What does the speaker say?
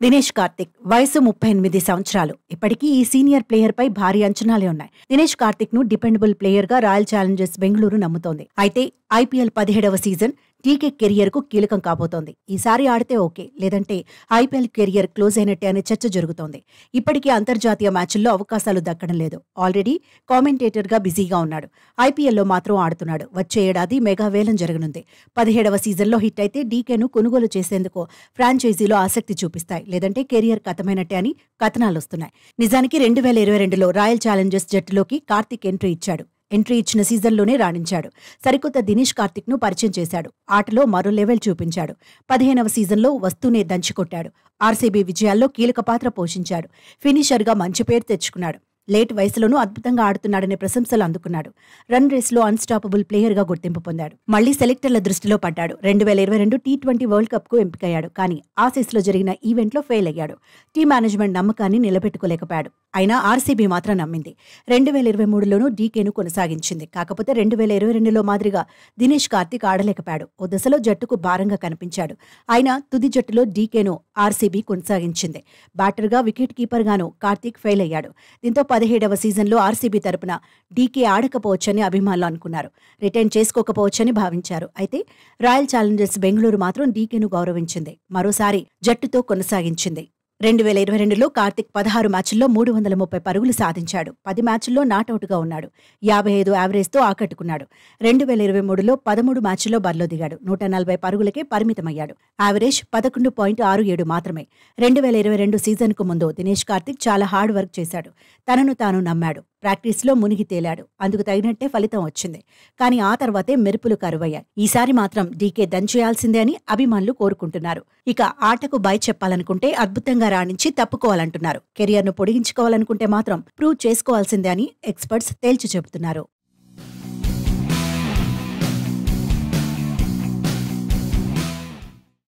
దినేష్ కార్తిక్ వయసు 38 సంవత్సరాలు. ఇప్పటికీ ఈ సీనియర్ ప్లేయర్ పై భారీ అంచనాలే ఉన్నాయి. దినేష్ కార్తిక్ ను డిపెండబుల్ ప్లేయర్ గా రాయల్ ఛాలెంజర్స్ బెంగళూరు నమ్ముతోంది. అయితే ఐపీఎల్ 17వ సీజన్ టీకే కెరియర్ కు కీలకం కాబోతోంది. ఈసారి ఆడితే ఓకే, లేదంటే ఐపీఎల్ కెరియర్ క్లోజ్ అయినట్టే అనే చర్చ జరుగుతోంది. ఇప్పటికీ అంతర్జాతీయ మ్యాచ్ల్లో అవకాశాలు దక్కడం లేదు. ఆల్రెడీ కామెంటేటర్ గా బిజీగా ఉన్నాడు. ఐపీఎల్లో మాత్రం ఆడుతున్నాడు. వచ్చే ఏడాది మెగా వేలం జరగనుంది. 17వ సీజన్లో హిట్ అయితే డీకేను కొనుగోలు చేసేందుకు ఫ్రాంచైజీలో ఆసక్తి చూపిస్తాయి, లేదంటే కెరియర్ కథమైనట్టే అని కథనాలొస్తున్నాయి. నిజానికి 2022లో రాయల్ ఛాలెంజర్స్ జట్టులోకి కార్తిక్ ఎంట్రీ ఇచ్చిన సీజన్లోనే రాణించాడు. సరికొత్త దినేష్ కార్తిక్ ను పరిచయం చేశాడు. ఆటలో మరో లెవెల్ చూపించాడు. 15వ సీజన్లో వస్తూనే దంచికొట్టాడు. ఆర్సీబీ విజయాల్లో కీలక పాత్ర పోషించాడు. ఫినిషర్గా మంచి పేరు తెచ్చుకున్నాడు. లేట్ వయసులోనూ అద్భుతంగా ఆడుతున్నాడనే ప్రశంసలు అందుకున్నాడు. రన్ రేస్లో అన్స్టాపబుల్ ప్లేయర్ గా గుర్తింపు పొందాడు. మళ్లీ సెలెక్టర్ల దృష్టిలో పడ్డాడు. 2022 టీ20 వరల్డ్ కప్ కు ఎంపికయ్యాడు. కానీ ఆసీస్లో జరిగిన ఈవెంట్లో ఫెయిల్ అయ్యాడు. టీం మేనేజ్మెంట్ నమ్మకాన్ని నిలబెట్టుకోలేకపోయాడు. అయినా ఆర్సీబీ మాత్రం నమ్మింది. 2023లోనూ డీకేను కొనసాగించింది. కాకపోతే 2022లో మాదిరిగా దినేష్ కార్తిక్ ఆడలేకపోయాడు. ఓ దశలో జట్టుకు భారంగా కనిపించాడు. అయినా తుది జట్టులో డీకేను ఆర్సీబీ కొనసాగించింది. బ్యాటర్గా, వికెట్ కీపర్ గాను కార్తిక్ ఫెయిల్ అయ్యాడు. దీంతో 17వ సీజన్లో ఆర్సీబీ తరపున డీకే ఆడకపోవచ్చని అభిమానులు అనుకున్నారు. రిటైన్ చేసుకోకపోవచ్చని భావించారు. అయితే రాయల్ ఛాలెంజర్స్ బెంగళూరు మాత్రం డీకేను గౌరవించింది. మరోసారి జట్టుతో కొనసాగించింది. 2022లో కార్తిక్ 16 మ్యాచ్ల్లో 330 పరుగులు సాధించాడు. 10 మ్యాచ్ల్లో నాటౌట్గా ఉన్నాడు. 55 యావరేజ్తో ఆకట్టుకున్నాడు. 2023లో 13 మ్యాచ్ల్లో బరిలో దిగాడు. 140 పరుగులకే పరిమితమయ్యాడు. యావరేజ్ 11.67 మాత్రమే. 2022 సీజన్కు ముందు దినేష్ కార్తిక్ చాలా హార్డ్ వర్క్ చేశాడు. తనను తాను నమ్మాడు. ప్రాక్టీస్లో మునిగి తేలాడు. అందుకు తగినట్టే ఫలితం వచ్చింది. కానీ ఆ తర్వాతే మెరుపులు కరువయ్యాయి. ఈసారి మాత్రం డీకే దంచేయాల్సిందే అని అభిమానులు కోరుకుంటున్నారు. ఇక ఆటకు బై చెప్పాలనుకుంటే అద్భుతంగా రాణించి తప్పుకోవాలంటున్నారు. కెరియర్ను పొడిగించుకోవాలనుకుంటే మాత్రం ప్రూవ్ చేసుకోవాల్సిందే అని ఎక్స్పర్ట్స్ తేల్చి చెబుతున్నారు.